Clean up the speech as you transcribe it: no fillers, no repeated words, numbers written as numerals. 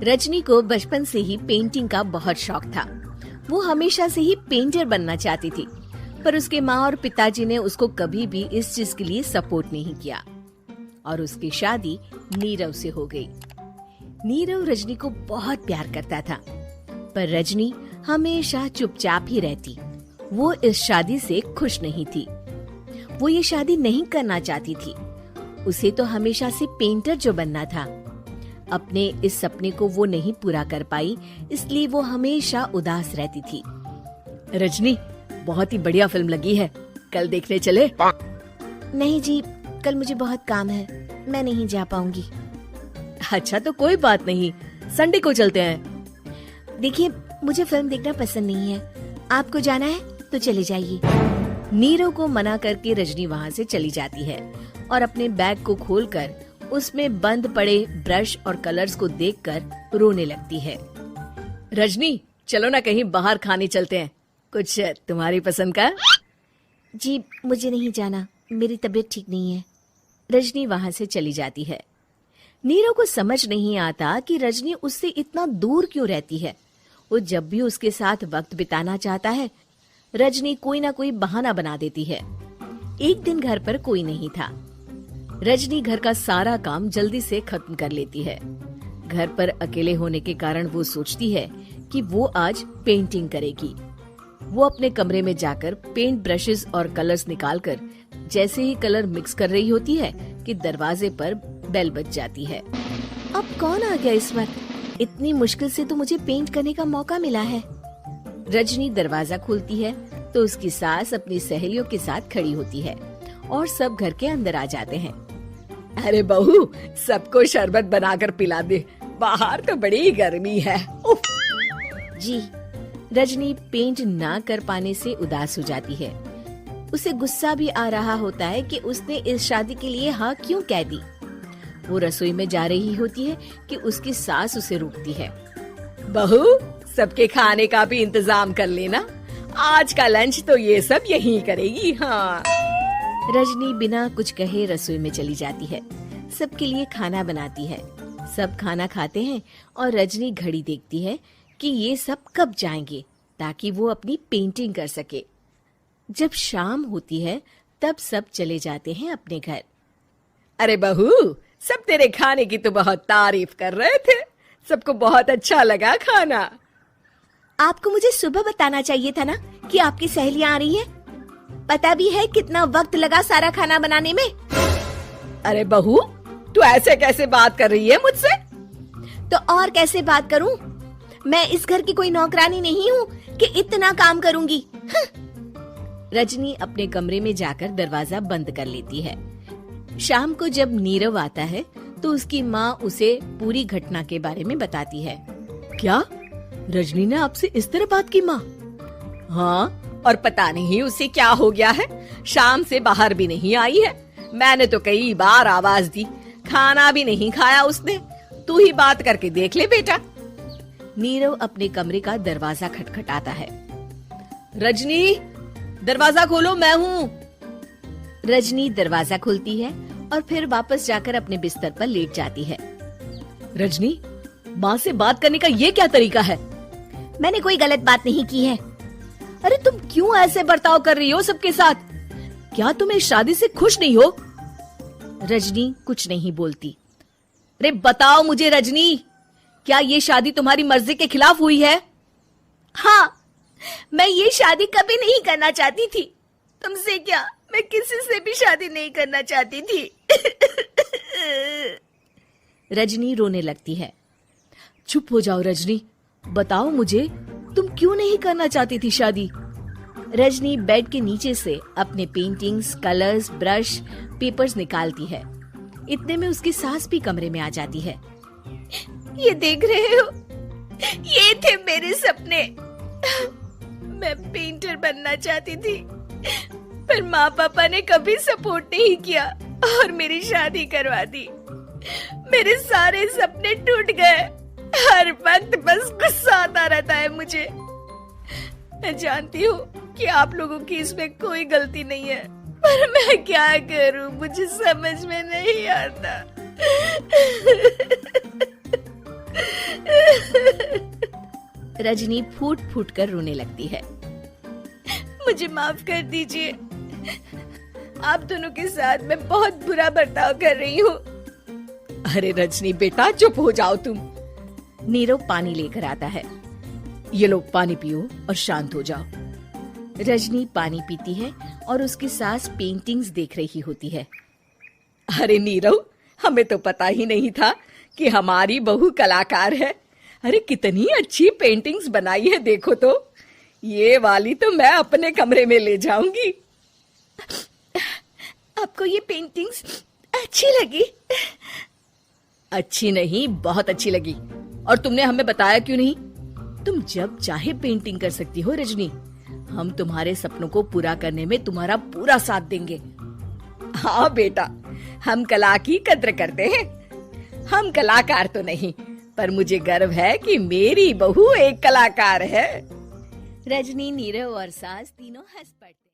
रजनी को बचपन से ही पेंटिंग का बहुत शौक था। वो हमेशा से ही पेंटर बनना चाहती थी, पर उसके माँ और पिताजी ने उसको कभी भी इस चीज के लिए सपोर्ट नहीं किया और उसकी शादी नीरव से हो गई। नीरव रजनी को बहुत प्यार करता था, पर रजनी हमेशा चुपचाप ही रहती। वो इस शादी से खुश नहीं थी। वो ये शादी नहीं करना चाहती थी। उसे तो हमेशा से पेंटर जो बनना था। अपने इस सपने को वो नहीं पूरा कर पाई, इसलिए वो हमेशा उदास रहती थी। रजनी, बहुत ही बढ़िया फिल्म लगी है, कल देखने चले? नहीं जी, कल मुझे बहुत काम है, मैं नहीं जा पाऊंगी। अच्छा तो कोई बात नहीं, संडे को चलते हैं। देखिए, मुझे फिल्म देखना पसंद नहीं है। आपको जाना है तो चले जाइए। नीरव को मना करके रजनी वहाँ से चली जाती है और अपने बैग को खोलकर उसमें बंद पड़े ब्रश और कलर्स को देखकर रोने लगती है। रजनी, चलो ना कहीं बाहर खाने चलते हैं, कुछ तुम्हारी पसंद का। जी, मुझे नहीं जाना, मेरी तबीयत ठीक नहीं है। रजनी वहाँ से चली जाती है। नीरव को समझ नहीं आता कि रजनी उससे इतना दूर क्यों रहती है। वो जब भी उसके साथ वक्त बिताना चाहता है, रजनी कोई ना कोई बहाना बना देती है। एक दिन घर पर कोई नहीं था। रजनी घर का सारा काम जल्दी से खत्म कर लेती है। घर पर अकेले होने के कारण वो सोचती है कि वो आज पेंटिंग करेगी। वो अपने कमरे में जाकर पेंट ब्रशेस और कलर्स निकालकर जैसे ही कलर मिक्स कर रही होती है कि दरवाजे पर बेल बज जाती है। अब कौन आ गया इस वक्त? इतनी मुश्किल से तो मुझे पेंट करने का मौका मिला है। रजनी दरवाजा खोलती है तो उसकी सास अपनी सहेलियों के साथ खड़ी होती है और सब घर के अंदर आ जाते हैं। अरे बहू, सबको शरबत बनाकर पिला दे, बाहर तो बड़ी गर्मी है। उफ। जी। रजनी पेंट ना कर पाने से उदास हो जाती है। उसे गुस्सा भी आ रहा होता है कि उसने इस शादी के लिए हाँ क्यों कह दी। वो रसोई में जा रही होती है कि उसकी सास उसे रोकती है। बहू, सबके खाने का भी इंतजाम कर लेना, आज का लंच तो ये सब यही करेगी। हाँ। रजनी बिना कुछ कहे रसोई में चली जाती है। सबके लिए खाना बनाती है। सब खाना खाते हैं और रजनी घड़ी देखती है कि ये सब कब जाएंगे ताकि वो अपनी पेंटिंग कर सके। जब शाम होती है तब सब चले जाते हैं अपने घर। अरे बहू, सब तेरे खाने की तो बहुत तारीफ कर रहे थे, सबको बहुत अच्छा लगा खाना। आपको मुझे सुबह बताना चाहिए था ना कि आपकी सहेलियां आ रही है। पता भी है कितना वक्त लगा सारा खाना बनाने में। अरे बहू, तू ऐसे कैसे बात कर रही है मुझसे? तो और कैसे बात करूं? मैं इस घर की कोई नौकरानी नहीं हूँ कि इतना काम करूंगी। रजनी अपने कमरे में जाकर दरवाजा बंद कर लेती है। शाम को जब नीरव आता है तो उसकी माँ उसे पूरी घटना के बारे में बताती है। क्या रजनी ने आपसे इस तरह बात की माँ? हाँ, और पता नहीं उसे क्या हो गया है, शाम से बाहर भी नहीं आई है। मैंने तो कई बार आवाज दी, खाना भी नहीं खाया उसने। तू ही बात करके देख ले बेटा। नीरव अपने कमरे का दरवाजा खटखटाता है। रजनी, दरवाजा खोलो, मैं हूँ। रजनी दरवाजा खोलती है और फिर वापस जाकर अपने बिस्तर पर लेट जाती है। रजनी, माँ से बात करने का ये क्या तरीका है? मैंने कोई गलत बात नहीं की है। अरे तुम क्यों ऐसे बर्ताव कर रही हो सबके साथ? क्या तुम इस शादी से खुश नहीं हो? रजनी कुछ नहीं बोलती। अरे बताओ मुझे रजनी, क्या ये शादी तुम्हारी मर्जी के खिलाफ हुई है? हाँ, मैं ये शादी कभी नहीं करना चाहती थी। तुमसे क्या, मैं किसी से भी शादी नहीं करना चाहती थी। रजनी रोने लगती है। चुप हो जाओ रजनी, बताओ मुझे, तुम क्यों नहीं करना चाहती थी शादी? रजनी बेड के नीचे से अपने पेंटिंग्स, कलर्स, ब्रश, पेपर्स निकालती है। इतने में उसकी सास भी कमरे में आ जाती है। ये देख रहे हो, ये थे मेरे सपने। मैं पेंटर बनना चाहती थी, पर माँ पापा ने कभी सपोर्ट नहीं किया और मेरी शादी करवा दी। मेरे सारे सपने टूट गए। हर वक्त बस गुस्सा आता रहता है मुझे। मैं जानती हूँ कि आप लोगों की इसमें कोई गलती नहीं है, पर मैं क्या करूँ, मुझे समझ में नहीं आता। रजनी फूट फूट कर रोने लगती है। मुझे माफ कर दीजिए, आप दोनों के साथ मैं बहुत बुरा बर्ताव कर रही हूँ। अरे रजनी बेटा, चुप हो जाओ तुम। नीरव पानी लेकर आता है। ये लो पानी पियो और शांत हो जाओ। रजनी पानी पीती है और उसकी सास पेंटिंग्स देख रही होती है। अरे नीरव, हमें तो पता ही नहीं था कि हमारी बहू कलाकार है। अरे कितनी अच्छी पेंटिंग्स बनाई है, देखो तो। ये वाली तो मैं अपने कमरे में ले जाऊंगी। आपको ये पेंटिंग्स अच्छी लगी? अच्छी नहीं, बहुत अच्छी लगी। और तुमने हमें बताया क्यों नहीं? तुम जब चाहे पेंटिंग कर सकती हो रजनी। हम तुम्हारे सपनों को पूरा करने में तुम्हारा पूरा साथ देंगे। हाँ बेटा, हम कला की कद्र करते हैं। हम कलाकार तो नहीं, पर मुझे गर्व है कि मेरी बहू एक कलाकार है। रजनी, नीरव और सास तीनों हंस पड़ते।